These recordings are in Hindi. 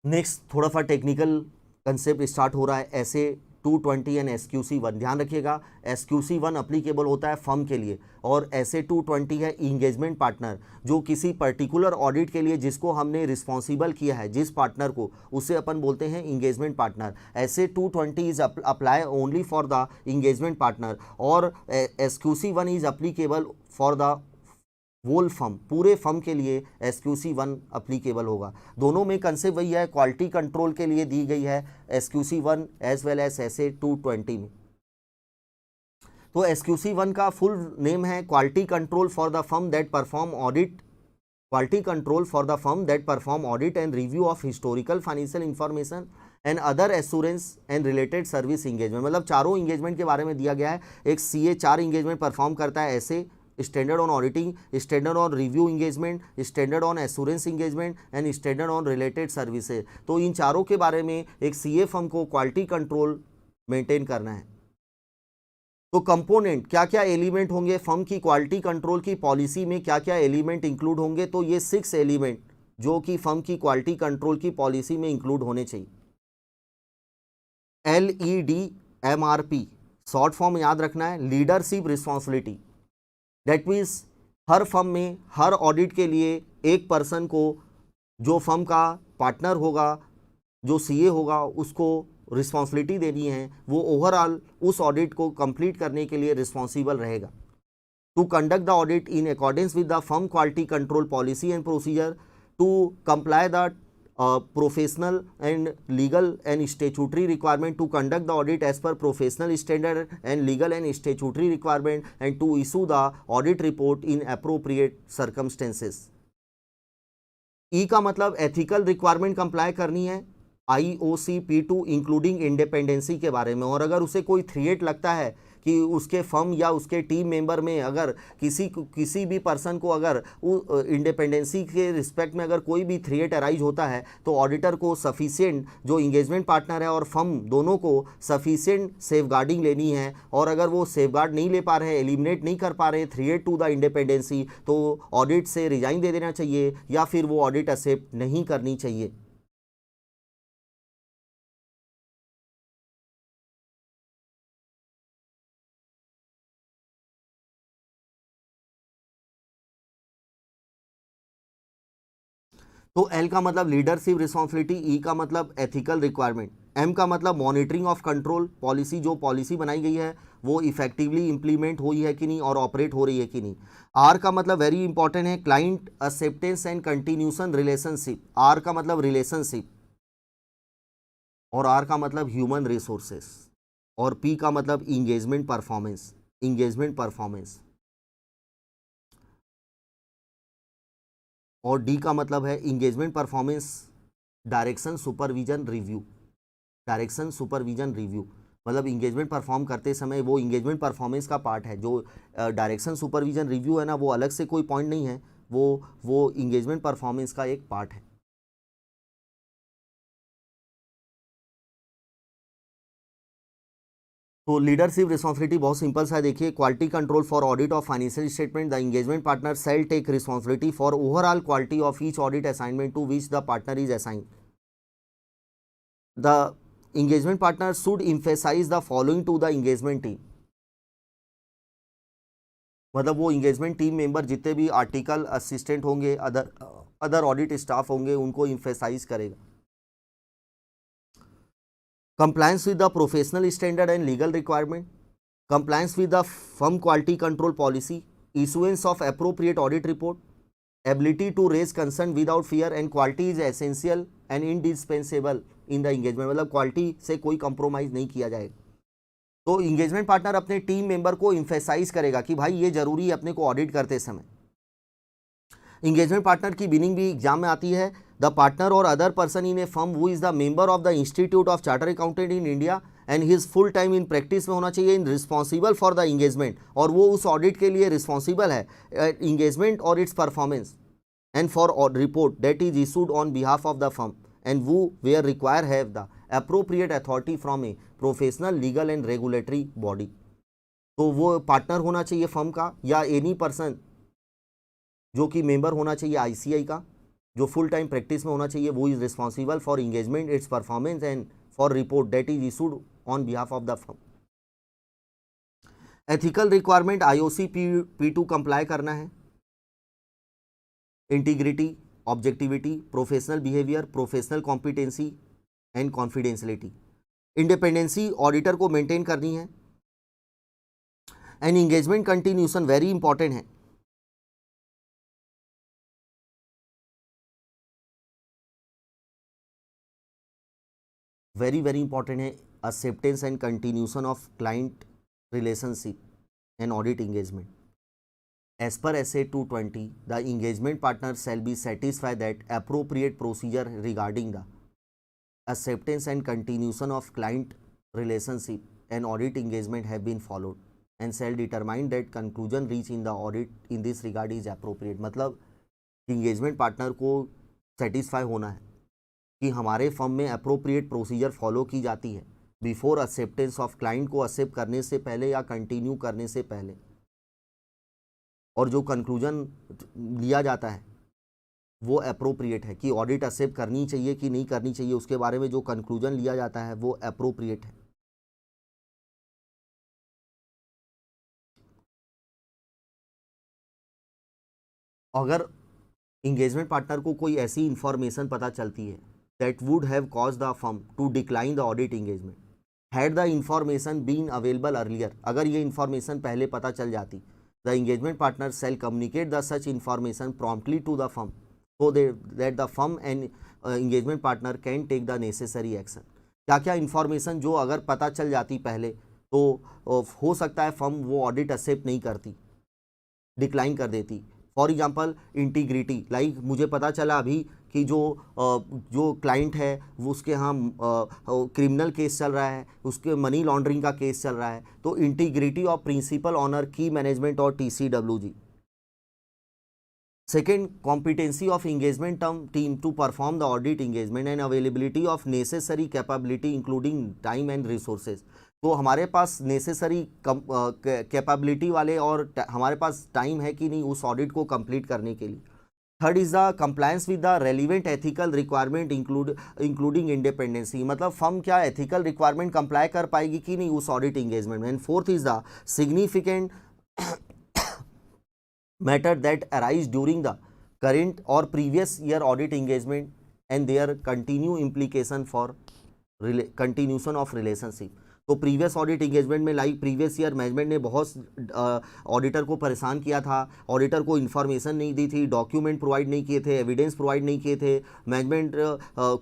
नेक्स्ट थोड़ा सा टेक्निकल कंसेप्ट स्टार्ट हो रहा है। ऐसे 220 एंड SQC1, ध्यान रखिएगा SQC1 अप्लीकेबल होता है फर्म के लिए, और ऐसे 220 है इंगेजमेंट पार्टनर, जो किसी पर्टिकुलर ऑडिट के लिए जिसको हमने रिस्पॉन्सिबल किया है, जिस पार्टनर को, उसे अपन बोलते हैं इंगेजमेंट पार्टनर। ऐसे 220 is apply only for the engagement partner, और SQC1 is applicable for the whole firm, पूरे फर्म के लिए SQC1 अप्लीकेबल होगा। दोनों में कंसेप्ट वही है, क्वालिटी कंट्रोल के लिए दी गई है SQC1 एज वेल एज ऐसे 220 में। तो SQC1 का फुल नेम है quality control for the firm that perform audit, quality control for the firm that perform audit and review of historical financial information and other assurance and related service engagement. मतलब चारों इंगेजमेंट के बारे में दिया गया है। एक CA 4 इंगेजमेंट परफॉर्म करता है, ऐसे standard on auditing, standard on review engagement, standard on assurance engagement and standard on related services. तो इन चारों के बारे में एक CA फर्म को क्वालिटी कंट्रोल मेंटेन करना है। तो कंपोनेंट क्या क्या एलिमेंट होंगे फर्म की क्वालिटी कंट्रोल की पॉलिसी में, क्या क्या एलिमेंट इंक्लूड होंगे, तो ये 6 एलिमेंट जो कि फर्म की क्वालिटी कंट्रोल की पॉलिसी में इंक्लूड होने चाहिए। LEDMRP शॉर्ट फॉर्म याद रखना है, leadership responsibility. That means her firm में हर ऑडिट के लिए एक पर्सन को, जो फर्म का पार्टनर होगा, जो CA होगा, उसको रिस्पॉन्सिबिलिटी देनी है, वो ओवरऑल उस ऑडिट को कंप्लीट करने के लिए रिस्पॉन्सिबल रहेगा। To conduct the audit in accordance with the firm quality control policy and procedure, to comply the professional and legal and statutory requirement, to conduct the audit as per professional standard and legal and statutory requirement, and to issue the audit report in appropriate circumstances. E का मतलब एथिकल रिक्वायरमेंट कंप्लाई करनी है IOC P2 इंक्लूडिंग इंडिपेंडेंसी के बारे में। और अगर उसे कोई थ्रेट लगता है कि उसके फर्म या उसके टीम मेंबर में अगर किसी भी पर्सन को अगर इंडिपेंडेंसी के रिस्पेक्ट में अगर कोई भी थ्रेट अराइज होता है, तो ऑडिटर को सफिशिएंट, जो इंगेजमेंट पार्टनर है और फर्म दोनों को सफिशिएंट सेफगार्डिंग लेनी है। और अगर वो सेफगार्ड नहीं ले पा रहे हैं, एलिमिनेट नहीं कर पा रहे हैं थ्रेट टू द इंडिपेंडेंसी, तो ऑडिट से रिजाइन दे देना चाहिए या फिर वो ऑडिट एक्सेप्ट नहीं करनी चाहिए। तो L का मतलब लीडरशिप रिस्पॉन्सिबिलिटी, E का मतलब एथिकल रिक्वायरमेंट, M का मतलब मॉनिटरिंग ऑफ कंट्रोल पॉलिसी, जो पॉलिसी बनाई गई है वो इफेक्टिवली इंप्लीमेंट हुई है कि नहीं और ऑपरेट हो रही है कि नहीं। R का मतलब वेरी इंपॉर्टेंट है, client acceptance and continuation relationship, R का मतलब रिलेशनशिप, और R का मतलब ह्यूमन रिसोर्सेस, और P का मतलब इंगेजमेंट परफॉर्मेंस, इंगेजमेंट परफॉर्मेंस, और D का मतलब है engagement performance direction supervision review, direction supervision review. मतलब इंगेजमेंट परफॉर्म करते समय वो इंगेजमेंट परफॉर्मेंस का पार्ट है। जो डायरेक्शन सुपरविजन रिव्यू है ना, वो अलग से कोई पॉइंट नहीं है, वो इंगेजमेंट परफॉर्मेंस का एक पार्ट है। तो लीडरशिप रिस्पॉन्सिबिलिटी बहुत सिंपल सा है, देखिए quality control for audit of financial statement, the engagement partner shall take responsibility for overall quality of each audit assignment to which the partner is assigned. The engagement partner should emphasize the following to the engagement team। मतलब वो इंगेजमेंट टीम मेंबर जितने भी आर्टिकल असिस्टेंट होंगे, अदर ऑडिट स्टाफ होंगे, उनको इम्फेसाइज करेगा। Compliance with the professional standard and legal requirement, compliance with the firm quality control policy, issuance of appropriate audit report, ability to raise concern without fear, and quality is essential and indispensable in the engagement. मतलब क्वालिटी से कोई कंप्रोमाइज नहीं किया जाएगा। तो इंगेजमेंट पार्टनर अपने टीम मेंबर को इम्फेसाइज करेगा कि भाई ये जरूरी है अपने को ऑडिट करते समय। इंगेजमेंट पार्टनर की मीनिंग भी एग्जाम में आती है, द पार्टनर और other person in A firm who is the member of the institute of charter accountant in India and his full time in practice में होना चाहिए, इन रिस्पॉन्सिबल फॉर द इंगेजमेंट, और वो उस ऑडिट के लिए रिस्पॉन्सिबल है इंगेजमेंट और its performance, and for report that is issued on behalf of the firm, and वो where require have the appropriate authority from a professional legal and regulatory body। तो वो पार्टनर होना चाहिए फर्म का, या एनी पर्सन जो कि मेंबर होना चाहिए ICI का, जो फुल टाइम प्रैक्टिस में होना चाहिए, वो is responsible for engagement, it's performance and for report that is issued on behalf of the firm. Ethical requirement IOC P2 comply करना है। Integrity, objectivity, professional behaviour, professional competency and confidentiality. Independency auditor को मेंटेन करनी है। And engagement continuation very important है। वेरी इंपॉर्टेंट है acceptance and continuation of client relationship and audit engagement. As per SA 220, the engagement partner shall be satisfied that appropriate procedure regarding the acceptance and continuation of client relationship and audit engagement have been followed and shall determine that conclusion reached in the audit in this regard is appropriate. मतलब engagement partner को satisfy होना है कि हमारे फर्म में appropriate procedure follow की जाती है बिफोर एक्सेप्टेंस ऑफ क्लाइंट को एक्सेप्ट करने से पहले या कंटिन्यू करने से पहले, और जो कंक्लूजन लिया जाता है वो अप्रोप्रिएट है कि ऑडिट एक्सेप्ट करनी चाहिए कि नहीं करनी चाहिए, उसके बारे में जो कंक्लूजन लिया जाता है वो अप्रोप्रिएट है। अगर इंगेजमेंट पार्टनर को कोई ऐसी इंफॉर्मेशन पता चलती है that would have caused the firm to decline the audit engagement, had the information been available earlier, अगर ये इंफॉर्मेशन पहले पता चल जाती, the engagement partner shall communicate the such information promptly to the firm so that the firm and engagement partner can take the necessary action. क्या क्या इंफॉर्मेशन जो अगर पता चल जाती पहले तो हो सकता है फर्म वो ऑडिट एक्सेप्ट नहीं करती, डिक्लाइन कर देती। फॉर एग्जांपल इंटीग्रिटी, लाइक मुझे पता चला अभी कि जो क्लाइंट है वो उसके यहाँ क्रिमिनल केस चल रहा है, उसके मनी लॉन्ड्रिंग का केस चल रहा है, तो इंटीग्रिटी ऑफ प्रिंसिपल ऑनर की मैनेजमेंट और TCWG। Second, competency of engagement term team to perform the audit engagement and availability of necessary capability including time and resources. तो हमारे पास नेसेसरी कैपेबिलिटी वाले और हमारे पास टाइम है कि नहीं उस ऑडिट को कंप्लीट करने के लिए। Third is the compliance with the relevant ethical requirement including independency, मतलब फर्म क्या एथिकल रिक्वायरमेंट कंप्लाई कर पाएगी कि नहीं उस ऑडिट इंगेजमेंट में। And fourth is the significant matter that arise during the current और previous year audit engagement and their continue implication for continuation of relationship. तो प्रीवियस ऑडिट इंगेजमेंट में लाइक प्रीवियस ईयर मैनेजमेंट ने बहुत ऑडिटर को परेशान किया था, ऑडिटर को इन्फॉर्मेशन नहीं दी थी, डॉक्यूमेंट प्रोवाइड नहीं किए थे, एविडेंस प्रोवाइड नहीं किए थे, मैनेजमेंट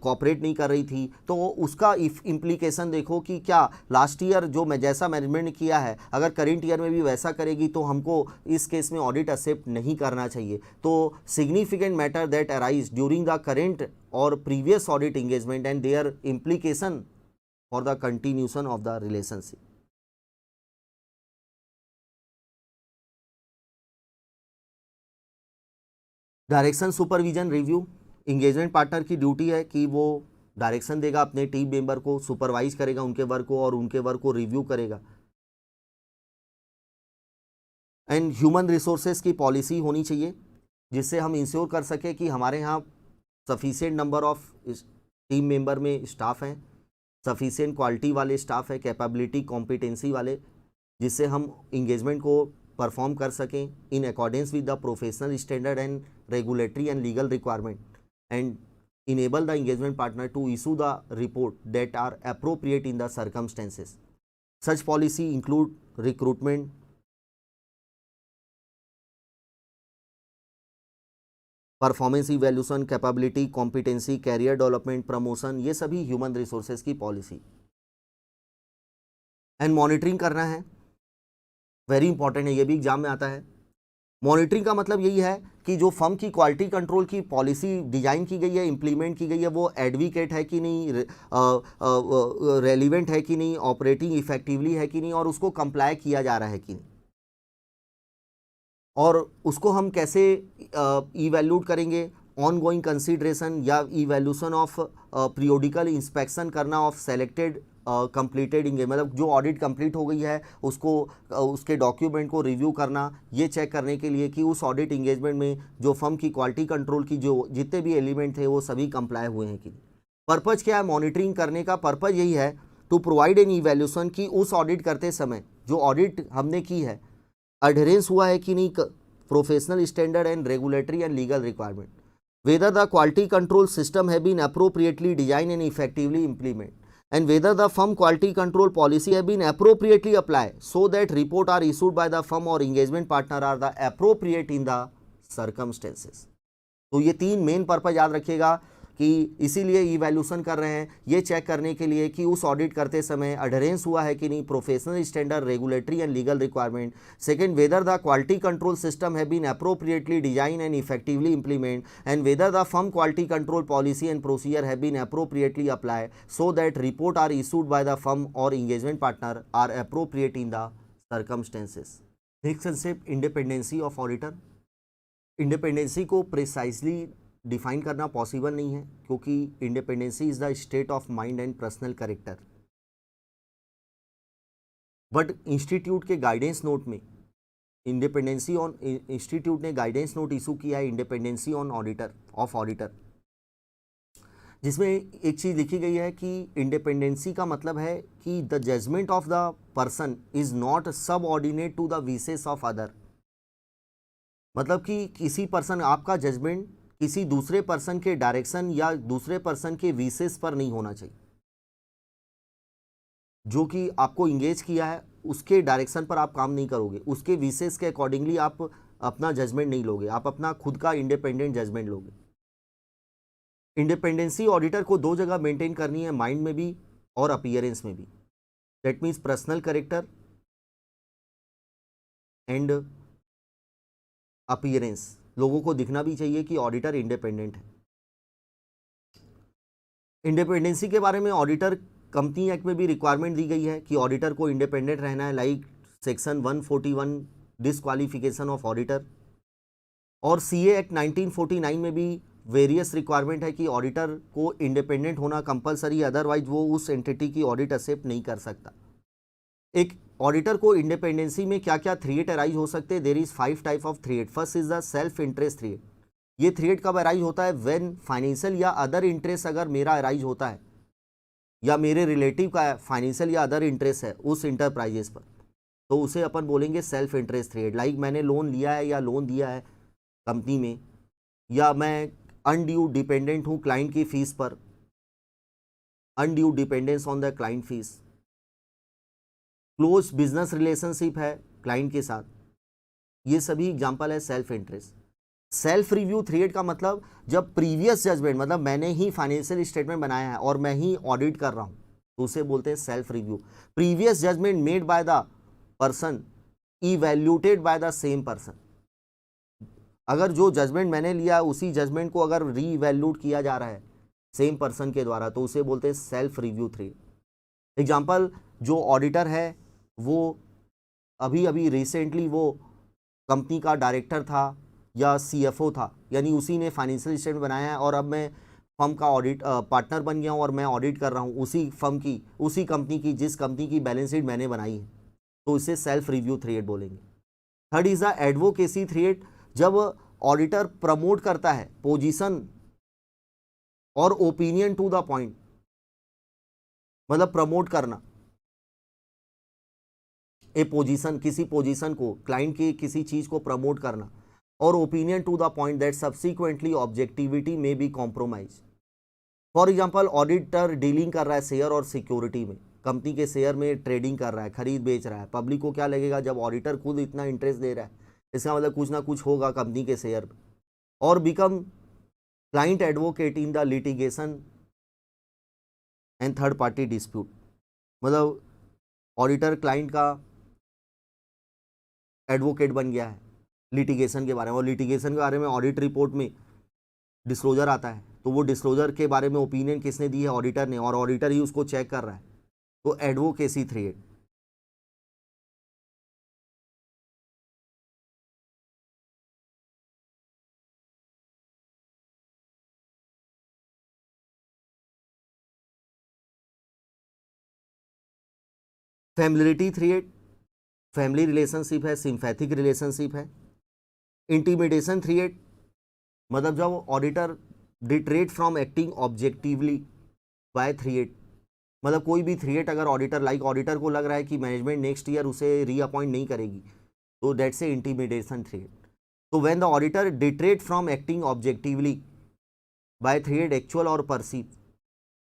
कॉपरेट नहीं कर रही थी, तो उसका इम्प्लीकेशन देखो कि क्या लास्ट ईयर जो जैसा मैनेजमेंट ने किया है अगर करेंट ईयर में भी वैसा करेगी तो हमको इस केस में ऑडिट एक्सेप्ट नहीं करना चाहिए। तो significant matter that arise during the current और previous audit engagement and their implication for the continuation of the relationship. Direction supervision review, engagement partner की ड्यूटी है कि वो डायरेक्शन देगा अपने टीम मेंबर को, सुपरवाइज करेगा उनके वर्क को और उनके वर्क को रिव्यू करेगा। एंड ह्यूमन रिसोर्सेज की पॉलिसी होनी चाहिए जिससे हम इंश्योर कर सके कि हमारे यहाँ sufficient number of team member में स्टाफ हैं, सफिशिएंट क्वालिटी वाले स्टाफ है, कैपेबिलिटी कॉम्पिटेंसी वाले, जिससे हम इंगेजमेंट को परफॉर्म कर सकें in accordance with the professional standard and regulatory and legal requirement and enable the engagement partner to issue the report that are appropriate in the circumstances. Such policy include recruitment, performance evaluation, capability, competency, career development, promotion, ये सभी ह्यूमन रिसोर्सेज की पॉलिसी। एंड मॉनिटरिंग करना है, वेरी इंपॉर्टेंट है, ये भी एग्जाम में आता है। मॉनिटरिंग का मतलब यही है कि जो फर्म की क्वालिटी कंट्रोल की पॉलिसी डिजाइन की गई है, इंप्लीमेंट की गई है, वो एडवोकेट है कि नहीं, रेलिवेंट है कि नहीं, ऑपरेटिंग इफेक्टिवली है कि नहीं, और उसको कंप्लाई किया जा रहा है कि नहीं, और उसको हम कैसे इवैल्यूएट करेंगे ऑन गोइंग कंसिडरेशन या इवेल्यूशन ऑफ पीरियोडिकल इंस्पेक्शन करना ऑफ सेलेक्टेड कंप्लीटेड मतलब जो ऑडिट कंप्लीट हो गई है उसको उसके डॉक्यूमेंट को रिव्यू करना, ये चेक करने के लिए कि उस ऑडिट इंगेजमेंट में जो फर्म की क्वालिटी कंट्रोल की जो जितने भी एलिमेंट थे वो सभी कंप्लाई हुए हैं कि नहीं। पर्पज़ क्या है मॉनिटरिंग करने का? पर्पज़ यही है टू प्रोवाइड एन इवैल्यूएशन कि उस ऑडिट करते समय जो ऑडिट हमने की है अडहेरेंस हुआ है कि नहीं professional standard and regulatory and legal requirement, whether the quality control system have been appropriately designed and effectively implemented, and whether the firm quality control policy have been appropriately applied so that report are issued by the firm or engagement partner are the appropriate in the circumstances। तो ये तीन मेन पर्पज याद रखिएगा कि इसीलिए इवैल्यूएशन कर रहे हैं, ये चेक करने के लिए कि उस ऑडिट करते समय अडहेरेंस हुआ है कि नहीं professional standard regulatory and legal requirement. Second, whether the quality control system have been appropriately design and effectively implement, and whether the firm quality control policy and procedure have been appropriately apply so that report are issued by the firm और engagement partner are appropriate in the circumstances. Next concept, independency of auditor. Independency को प्रिसाइजली डिफाइन करना पॉसिबल नहीं है क्योंकि independency is the state of mind and personal character, but institute के गाइडेंस नोट में इंडिपेंडेंसी ऑन इंस्टीट्यूट ने गाइडेंस नोट इशू किया है independency on auditor of auditor, जिसमें एक चीज़ लिखी गई है कि इंडिपेंडेंसी का मतलब है कि the judgement of the person is not subordinate to the wishes of other. मतलब कि किसी पर्सन आपका जजमेंट किसी दूसरे पर्सन के डायरेक्शन या दूसरे पर्सन के विशेष पर नहीं होना चाहिए। जो कि आपको इंगेज किया है उसके डायरेक्शन पर आप काम नहीं करोगे, उसके विशेष के अकॉर्डिंगली आप अपना जजमेंट नहीं लोगे, आप अपना खुद का इंडिपेंडेंट जजमेंट लोगे। इंडिपेंडेंसी ऑडिटर को दो जगह मेंटेन करनी है, माइंड में भी और अपीयरेंस में भी। That means personal character and appearance, लोगों को दिखना भी चाहिए कि ऑडिटर इंडिपेंडेंट है। इंडिपेंडेंसी के बारे में ऑडिटर कंपनी एक्ट में भी रिक्वायरमेंट दी गई है कि ऑडिटर को इंडिपेंडेंट रहना है, like section 141 disqualification of auditor, और सीए एक्ट 1949 में भी वेरियस रिक्वायरमेंट है कि ऑडिटर को इंडिपेंडेंट होना कंपलसरी, अदरवाइज वो उस एंटिटी की ऑडिट एक्सेप्ट नहीं कर सकता। एक ऑडिटर को इंडिपेंडेंसी में क्या क्या थ्रेट अराइज हो सकते हैं? There is 5 type of threat. First is the self interest threat. ये थ्रेट कब अराइज होता है? व्हेन फाइनेंशियल या अदर इंटरेस्ट अगर मेरा अराइज होता है या मेरे रिलेटिव का फाइनेंशियल या अदर इंटरेस्ट है उस इंटरप्राइजेस पर, तो उसे अपन बोलेंगे सेल्फ इंटरेस्ट थ्रेट। लाइक मैंने लोन लिया है या लोन दिया है कंपनी में, या मैं अनड्यू डिपेंडेंट हूँ क्लाइंट की फीस पर, undue dependence on the client fees, close business relationship है क्लाइंट के साथ, ये सभी एग्जांपल है self interest. Self review threat का मतलब जब प्रीवियस जजमेंट, मतलब मैंने ही फाइनेंशियल स्टेटमेंट बनाया है और मैं ही ऑडिट कर रहा हूं, तो उसे बोलते हैं self review. Previous judgment made by the person evaluated by the same person. अगर जो जजमेंट मैंने लिया उसी जजमेंट को अगर री इवैल्यूट किया जा रहा है सेम पर्सन के द्वारा, तो उसे बोलते हैं सेल्फ रिव्यू थ्रेट। एग्जाम्पल, जो ऑडिटर है वो अभी अभी रिसेंटली वो कंपनी का डायरेक्टर था या सीएफओ था, यानी उसी ने फाइनेंशियल स्टेटमेंट बनाया है और अब मैं फर्म का ऑडिट पार्टनर बन गया हूँ और मैं ऑडिट कर रहा हूँ उसी फर्म की, उसी कंपनी की जिस कंपनी की बैलेंस शीट मैंने बनाई है, तो इसे सेल्फ रिव्यू थ्रेट बोलेंगे। Third is the advocacy threat. जब ऑडिटर प्रमोट करता है पोजीशन और ओपिनियन टू द पॉइंट, मतलब प्रमोट करना ए पोजीशन, किसी पोजीशन को, क्लाइंट की किसी चीज को प्रमोट करना, और opinion to the point that subsequently objectivity में be compromise. For example, auditor dealing कर रहा है शेयर और सिक्योरिटी में, कंपनी के शेयर में ट्रेडिंग कर रहा है, खरीद बेच रहा है। पब्लिक को क्या लगेगा जब ऑडिटर खुद इतना इंटरेस्ट दे रहा है, इसका मतलब कुछ ना कुछ होगा कंपनी के शेयर में। और become client advocate in the litigation and third party dispute, मतलब ऑडिटर क्लाइंट का एडवोकेट बन गया है लिटिगेशन के बारे में, और लिटिगेशन के बारे में ऑडिट रिपोर्ट में डिस्क्लोजर आता है, तो वो डिस्क्लोजर के बारे में ओपिनियन किसने दी है? ऑडिटर ने, और ऑडिटर ही उसको चेक कर रहा है, तो advocacy threat. Familiarity threat, family relationship है, सिंपैथिक रिलेशनशिप है। इंटिमिडेशन थ्रेट, मतलब जब auditor deterred from acting objectively by threat, मतलब कोई भी थ्रेट अगर ऑडिटर ऑडिटर को लग रहा है कि मैनेजमेंट नेक्स्ट ईयर उसे रीअपॉइंट नहीं करेगी, तो दैट्स ए इंटिमिडेशन थ्रेट। तो when the auditor deterred from acting objectively by threat actual और परसीव,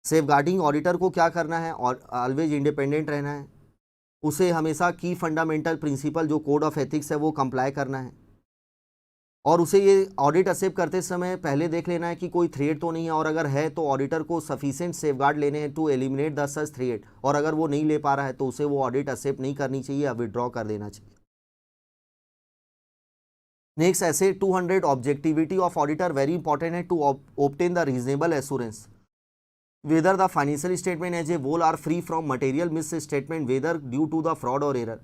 सेफगार्डिंग ऑडिटर को क्या करना है, और ऑलवेज इंडिपेंडेंट रहना है, उसे हमेशा की फंडामेंटल प्रिंसिपल जो कोड ऑफ एथिक्स है वो कंप्लाई करना है, और उसे ये ऑडिट एक्सेप्ट करते समय पहले देख लेना है कि कोई थ्रेट तो नहीं है, और अगर है तो ऑडिटर को सफिशिएंट सेफगार्ड लेने हैं to eliminate the such threat, और अगर वो नहीं ले पा रहा है तो उसे वो ऑडिट एक्सेप्ट नहीं करनी चाहिए या विड्रॉ कर देना चाहिए। नेक्स्ट ऐसे 200 objectivity of auditor very important है to obtain the reasonable assurance whether the financial statement as a whole are free from material misstatement whether due to the fraud or error,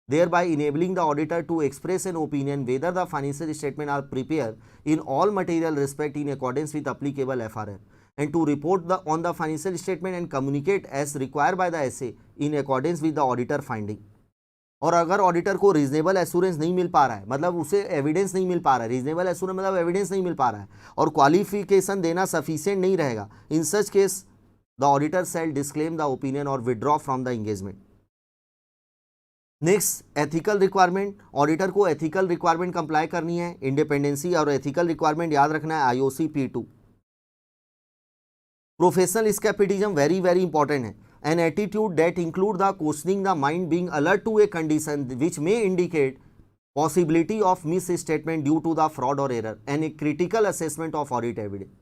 thereby enabling the auditor to express an opinion whether the financial statement are prepared in all material respect in accordance with applicable FRR, and to report on the financial statement and communicate as required by the SA in accordance with the auditor finding। और अगर ऑडिटर को रीजनेबल एश्योरेंस नहीं मिल पा रहा है, मतलब उसे एविडेंस नहीं मिल पा रहा है, रीजनेबल एश्योरेंस मतलब एविडेंस नहीं मिल पा रहा है और क्वालिफिकेशन देना सफिशिएंट नहीं रहेगा, in such case the auditor shall disclaim the opinion और withdraw from the engagement. Next ethical requirement, auditor को एथिकल रिक्वायरमेंट कंप्लाई करनी है, इंडिपेंडेंसी और एथिकल रिक्वायरमेंट याद रखना है IOC P2। Professional scepticism very very important है, an attitude that include the questioning the mind, being alert to a condition which may indicate possibility of misstatement due to the fraud or error, and a critical assessment of audit evidence.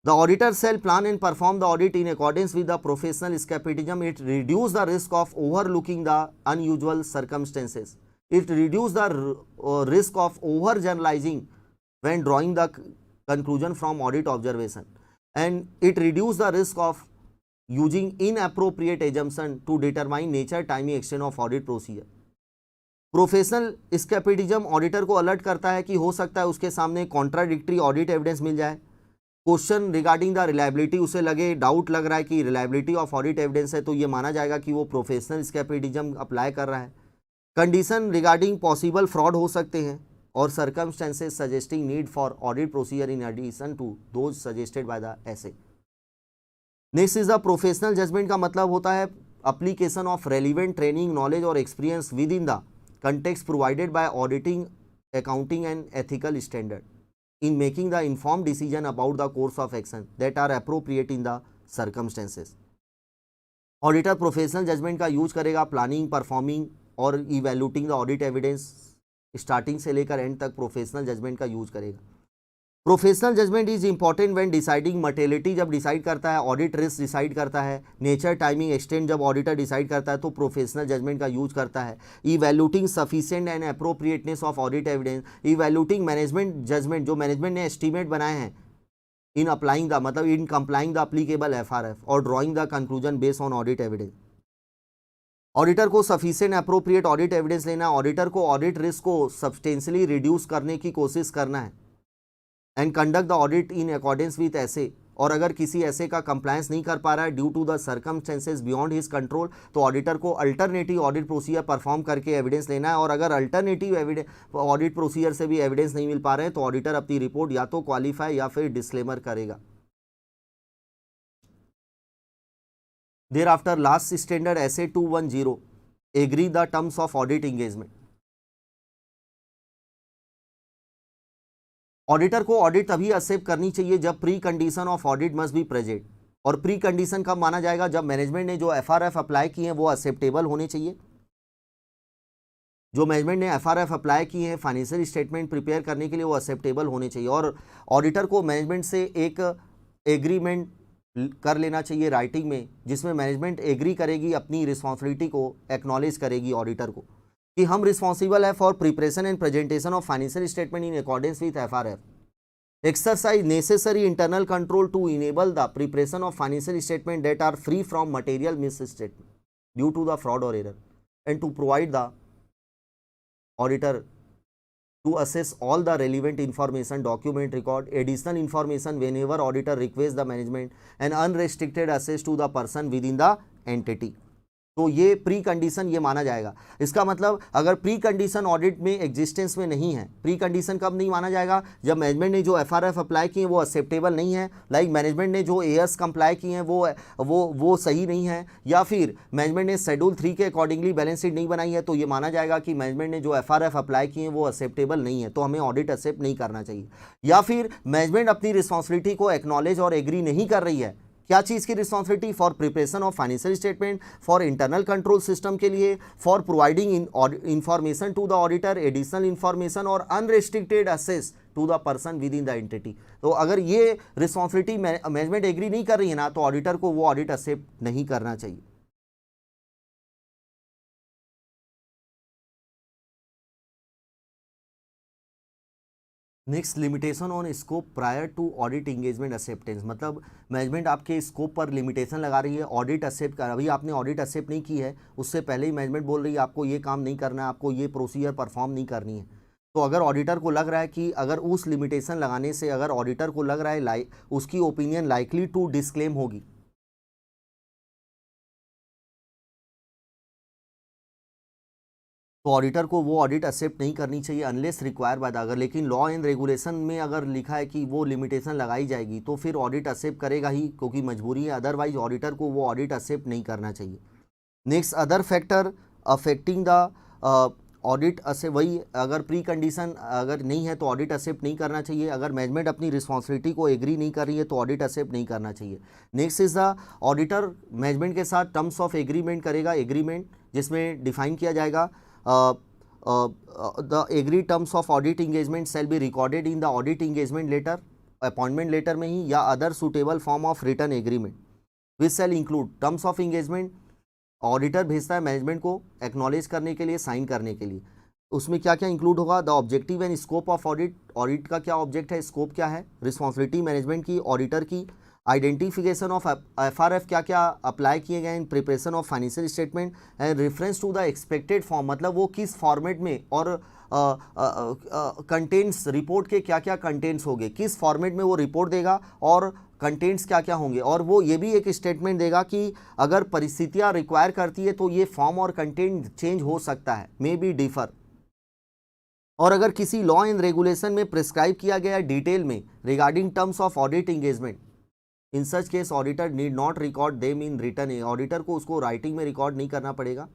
The auditor shall plan and perform the audit in accordance with the professional skepticism. It reduces the risk of overlooking the unusual circumstances. It reduces the risk of overgeneralizing when drawing the conclusion from audit observation, and it reduces the risk of using inappropriate assumption to determine nature, timing, extent of audit procedure. Professional scepticism auditor को अलर्ट करता है कि हो सकता है उसके सामने कॉन्ट्राडिक्टरी ऑडिट एविडेंस मिल जाए, क्वेश्चन रिगार्डिंग द रिलायबिलिटी, उसे लगे डाउट लग रहा है कि रिलायबिलिटी ऑफ ऑडिट एविडेंस है, तो ये माना जाएगा कि वो प्रोफेशनल स्केपिटिज्म अप्लाई कर रहा है। कंडीशन रिगार्डिंग पॉसिबल फ्रॉड हो सकते हैं, और circumstances suggesting need for audit procedure in addition to those suggested by the SA. Next is the professional judgement का मतलब होता है application of relevant training, knowledge और experience within the context provided by auditing, accounting and ethical standard in making the informed decision about the course of action that are appropriate in the circumstances. Auditor professional judgement का यूज करेगा प्लानिंग, परफॉर्मिंग और इवैल्यूटिंग द ऑडिट एविडेंस, स्टार्टिंग से लेकर एंड तक प्रोफेशनल जजमेंट का यूज करेगा। Professional judgement is important when deciding materiality, जब डिसाइड करता है, ऑडिट रिस्क डिसाइड करता है, नेचर, टाइमिंग, एक्सटेंट जब ऑडिटर डिसाइड करता है तो प्रोफेशनल जजमेंट का यूज करता है। Evaluating sufficient and appropriateness of audit evidence, evaluating management judgement, जो मैनेजमेंट ने एस्टीमेट बनाए हैं इन अप्लाइंग द, मतलब in complying the applicable FRF और drawing the conclusion based on audit evidence. Auditor को सफिशिएंट अप्रोप्रिएट ऑडिट एविडेंस लेना, ऑडिटर को ऑडिट रिस्क को सब्सटेंशियली रिड्यूस करने की कोशिश करना है, and conduct the audit in accordance with ऐसे, और अगर किसी ऐसे का कंप्लायंस नहीं कर पा रहा है due to the circumstances beyond his control, तो ऑडिटर को अल्टरनेटिव ऑडिट प्रोसीजर परफॉर्म करके एविडेंस लेना है, और अगर अल्टरनेटिव ऑडिट प्रोसीजर से भी एविडेंस नहीं मिल पा रहे हैं तो ऑडिटर अपनी रिपोर्ट या तो क्वालिफाई या फिर डिस्क्लेमर करेगा। Thereafter last standard SA 210 agree the terms of audit engagement. Auditor को ऑडिट तभी एक्सेप्ट करनी चाहिए जब precondition of audit must be present, और प्री कंडीशन कब माना जाएगा, जब मैनेजमेंट ने जो FRF अप्लाई किए हैं वो एक्सेप्टेबल होने चाहिए। जो मैनेजमेंट ने FRF अप्लाई किए हैं फाइनेंशियल स्टेटमेंट प्रिपेयर करने के लिए वो एक्सेप्टेबल होने चाहिए, और ऑडिटर को मैनेजमेंट से एक एग्रीमेंट कर लेना चाहिए राइटिंग में, जिसमें मैनेजमेंट एग्री करेगी, अपनी रिस्पॉन्सिबिलिटी को एक्नॉलेज करेगी ऑडिटर को कि हम रिस्पॉन्सिबल है for preparation and presentation of financial statement in accordance with FRF, exercise necessary internal control to enable the preparation of financial statement that are free from material misstatement due to the fraud और error, and to provide the auditor to assess all the relevant information, document, record additional information whenever auditor requests the management, and unrestricted access to the person within the entity. तो ये प्री कंडीशन ये माना जाएगा। इसका मतलब अगर प्री कंडीशन ऑडिट में एग्जिस्टेंस में नहीं है, प्री कंडीशन कब नहीं माना जाएगा, जब मैनेजमेंट ने जो एफआरएफ अप्लाई किए वो एक्सेप्टेबल नहीं है, लाइक मैनेजमेंट ने जो एएस कंप्लाई किए हैं वो सही नहीं है, या फिर मैनेजमेंट ने शेड्यूल 3 के अकॉर्डिंगली बैलेंस शीट नहीं बनाई है, तो ये माना जाएगा कि मैनेजमेंट ने जो एफआरएफ अप्लाई किए हैं वो एक्सेप्टेबल नहीं है, तो हमें ऑडिट एक्सेप्ट नहीं करना चाहिए। या फिर मैनेजमेंट अपनी रिस्पॉन्सिबिलिटी को एक्नॉलेज और एग्री नहीं कर रही है, क्या चीज़ की responsibility, for preparation of financial statement, for internal control system के लिए, for providing information to the auditor, additional information और unrestricted access to the person within the entity. तो अगर ये रिस्पॉन्सिबिलिटी मैनेजमेंट एग्री नहीं कर रही है ना, तो ऑडिटर को वो ऑडिट एक्सेप्ट नहीं करना चाहिए। Next, limitation on scope prior to audit engagement acceptance, मतलब मैनेजमेंट आपके स्कोप पर लिमिटेशन लगा रही है ऑडिट एक्सेप्ट कर, अभी आपने ऑडिट एक्सेप्ट नहीं की है, उससे पहले ही मैनेजमेंट बोल रही है आपको ये काम नहीं करना है, आपको ये प्रोसीजर परफॉर्म नहीं करनी है। तो अगर ऑडिटर को लग रहा है कि अगर उस लिमिटेशन लगाने से अगर ऑडिटर को लग रहा है उसकी ओपिनियन लाइकली टू डिस्क्लेम होगी, तो ऑडिटर को वो ऑडिट एक्सेप्ट नहीं करनी चाहिए अनलेस रिक्वायर बाय द, अगर लेकिन लॉ एंड रेगुलेशन में अगर लिखा है कि वो लिमिटेशन लगाई जाएगी तो फिर ऑडिट एक्सेप्ट करेगा ही, क्योंकि मजबूरी है, अदरवाइज ऑडिटर को वो ऑडिट एक्सेप्ट नहीं करना चाहिए। Next, other factor affecting the audit असे, वही अगर प्री कंडीशन अगर नहीं है तो ऑडिट एक्सेप्ट नहीं करना चाहिए। अगर मैनेजमेंट अपनी रिस्पॉन्सिबिलिटी को एग्री नहीं कर रही है तो ऑडिट एक्सेप्ट नहीं करना चाहिए। Next is the auditor management के साथ टर्म्स ऑफ एग्रीमेंट करेगा, एग्रीमेंट जिसमें डिफाइन किया जाएगा the agreed terms of audit engagement shall be recorded in the audit engagement letter, appointment letter में ही, या other suitable form of written agreement which shall include terms of engagement। Auditor भेजता है मैनेजमेंट को एक्नॉलेज करने के लिए, साइन करने के लिए, उसमें क्या क्या इंक्लूड होगा, the objective and scope of audit, audit का क्या ऑब्जेक्ट है, स्कोप क्या है, रिस्पॉन्सिबिलिटी मैनेजमेंट की, ऑडिटर की, आइडेंटिफिकेशन ऑफ एफआरएफ क्या क्या अप्लाई किए गए in preparation of financial statement, and reference to the expected form, मतलब वो किस फॉर्मेट में, और कंटेंट्स रिपोर्ट के क्या क्या कंटेंट्स होंगे, किस फॉर्मेट में वो रिपोर्ट देगा और कंटेंट्स क्या क्या होंगे, और वो ये भी एक स्टेटमेंट देगा कि अगर परिस्थितियाँ रिक्वायर करती है तो ये फॉर्म और कंटेंट चेंज हो सकता है, मे बी डिफर, और अगर किसी लॉ एंड रेगुलेशन में प्रिस्क्राइब किया गया डिटेल में regarding terms of audit engagement, in such case auditor need not record them in written, auditor को उसको राइटिंग में रिकॉर्ड नहीं करना पड़ेगा,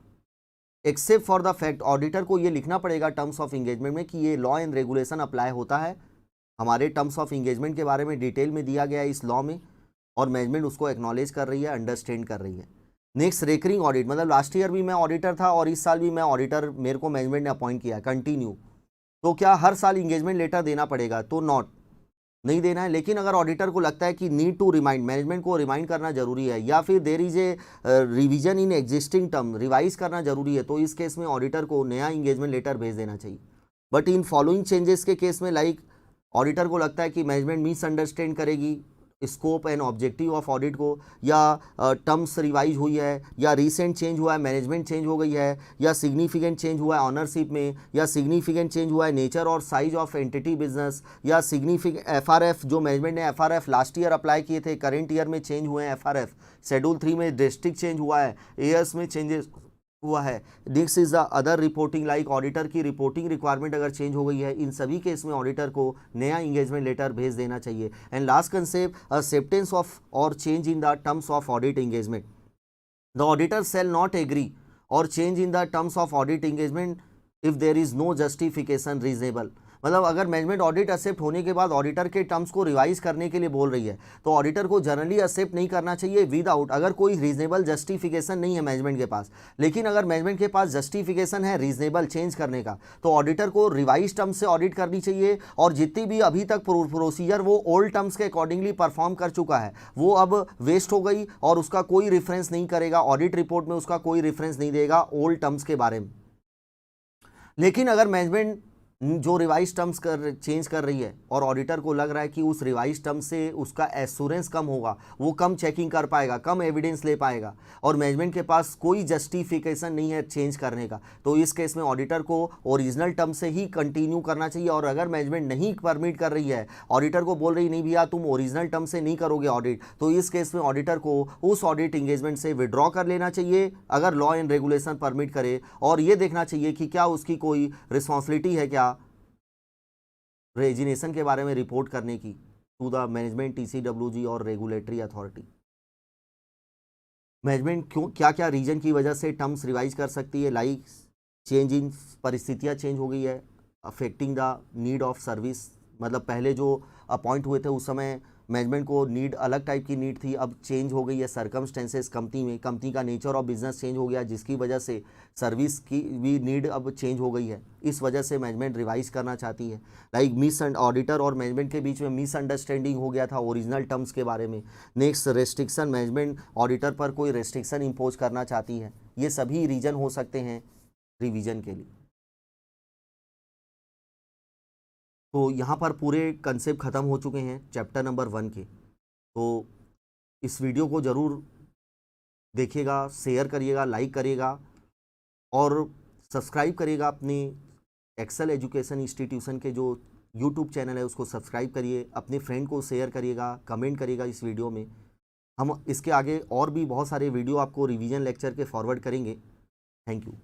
except for the fact, auditor को ये लिखना पड़ेगा टर्म्स ऑफ इंगेजमेंट में कि ये लॉ एंड रेगुलेशन अप्लाई होता है, हमारे टर्म्स ऑफ इंगेजमेंट के बारे में डिटेल में दिया गया है इस लॉ में, और मैनेजमेंट उसको एक्नॉलेज कर रही है, अंडरस्टैंड कर रही है। नेक्स्ट, रेकरिंग ऑडिट, मतलब लास्ट ईयर भी मैं ऑडिटर था और इस साल भी मैं ऑडिटर, मेरे को मैनेजमेंट ने अपॉइंट किया है कंटिन्यू, तो क्या हर साल इंगेजमेंट लेटर देना पड़ेगा, तो नॉट, नहीं देना है। लेकिन अगर ऑडिटर को लगता है कि नीड टू रिमाइंड, मैनेजमेंट को रिमाइंड करना जरूरी है, या फिर there is a revision in existing term, revise करना जरूरी है, तो इस केस में ऑडिटर को नया इंगेजमेंट लेटर भेज देना चाहिए। बट इन फॉलोइंग चेंजेस के केस में, लाइक ऑडिटर को लगता है कि मैनेजमेंट मिसअंडरस्टैंड करेगी scope and objective of audit को, या टर्म्स रिवाइज हुई है, या रिसेंट चेंज हुआ है, मैनेजमेंट चेंज हो गई है, या सिग्निफिकेंट चेंज हुआ है ऑनरशिप में, या सिग्निफिकेंट चेंज हुआ है नेचर और साइज ऑफ एंटिटी बिजनेस, या सिग्निफिकेंट एफआरएफ, जो मैनेजमेंट ने एफआरएफ लास्ट ईयर अप्लाई किए थे करंट ईयर में चेंज हुए हैं एफआरएफ, शेड्यूल 3 में डिस्ट्रिक्ट चेंज हुआ है, एएस में चेंजेस हुआ है। Next is the other reporting, like auditor की रिपोर्टिंग रिक्वायरमेंट अगर चेंज हो गई है, इन सभी केस में ऑडिटर को नया इंगेजमेंट लेटर भेज देना चाहिए। And last concept, acceptance of और change in the terms of audit engagement, the auditor shall not agree और change in the terms of audit engagement if there is no justification reasonable, मतलब अगर मैनेजमेंट ऑडिट एक्सेप्ट होने के बाद ऑडिटर के टर्म्स को रिवाइज करने के लिए बोल रही है, तो ऑडिटर को जनरली एक्सेप्ट नहीं करना चाहिए विदाउट, अगर कोई रीजनेबल जस्टिफिकेशन नहीं है मैनेजमेंट के पास। लेकिन अगर मैनेजमेंट के पास जस्टिफिकेशन है रीजनेबल चेंज करने का, तो ऑडिटर को रिवाइज टर्म्स से ऑडिट करनी चाहिए, और जितनी भी अभी तक प्रोसीजर वो ओल्ड टर्म्स के अकॉर्डिंगली परफॉर्म कर चुका है वो अब वेस्ट हो गई, और उसका कोई रेफरेंस नहीं करेगा ऑडिट रिपोर्ट में, उसका कोई रेफरेंस नहीं देगा ओल्ड टर्म्स के बारे में। लेकिन अगर मैनेजमेंट जो रिवाइज टर्म्स चेंज कर रही है और ऑडिटर को लग रहा है कि उस रिवाइज टर्म से उसका एश्योरेंस कम होगा, वो कम चेकिंग कर पाएगा, कम एविडेंस ले पाएगा और मैनेजमेंट के पास कोई जस्टिफिकेशन नहीं है चेंज करने का, तो इस केस में ऑडिटर को ओरिजिनल टर्म से ही कंटिन्यू करना चाहिए। और अगर मैनेजमेंट नहीं परमिट कर रही है, ऑडिटर को बोल रही नहीं भैया तुम ओरिजिनल टर्म से नहीं करोगे ऑडिट, तो इस केस में ऑडिटर को उस ऑडिट इंगेजमेंट से विड्रॉ कर लेना चाहिए अगर लॉ एंड रेगुलेशन परमिट करे, और ये देखना चाहिए कि क्या उसकी कोई रिस्पॉन्सिबिलिटी है क्या रेजिनेशन के बारे में रिपोर्ट करने की टू द मैनेजमेंट, TCWG और रेगुलेटरी अथॉरिटी। मैनेजमेंट क्यों क्या क्या रीजन की वजह से टर्म्स रिवाइज कर सकती है, लाइक चेंज इन परिस्थितियाँ चेंज हो गई है, affecting the need of service, मतलब पहले जो अपॉइंट हुए थे उस समय मैनेजमेंट को नीड अलग टाइप की नीड थी, अब चेंज हो गई है सर्कमस्टेंसेस कंपनी में, कंपनी का नेचर ऑफ बिजनेस चेंज हो गया जिसकी वजह से सर्विस की भी नीड अब चेंज हो गई है, इस वजह से मैनेजमेंट रिवाइज करना चाहती है। लाइक ऑडिटर और मैनेजमेंट के बीच में मिसअंडरस्टैंडिंग हो गया था ओरिजिनल टर्म्स के बारे में। नेक्स्ट रेस्ट्रिक्शन, मैनेजमेंट ऑडिटर पर कोई रेस्ट्रिक्शन इम्पोज करना चाहती है, ये सभी रीजन हो सकते हैं रिवीजन के लिए। तो यहाँ पर पूरे कंसेप्ट ख़त्म हो चुके हैं चैप्टर नंबर 1 के। तो इस वीडियो को ज़रूर देखिएगा, शेयर करिएगा, लाइक करिएगा और सब्सक्राइब करिएगा अपने एक्सेल एजुकेशन इंस्टीट्यूशन के जो यूट्यूब चैनल है उसको सब्सक्राइब करिए, अपने फ्रेंड को शेयर करिएगा, कमेंट करिएगा इस वीडियो में। हम इसके आगे और भी बहुत सारे वीडियो आपको रिवीजन लेक्चर के फॉरवर्ड करेंगे। Thank you.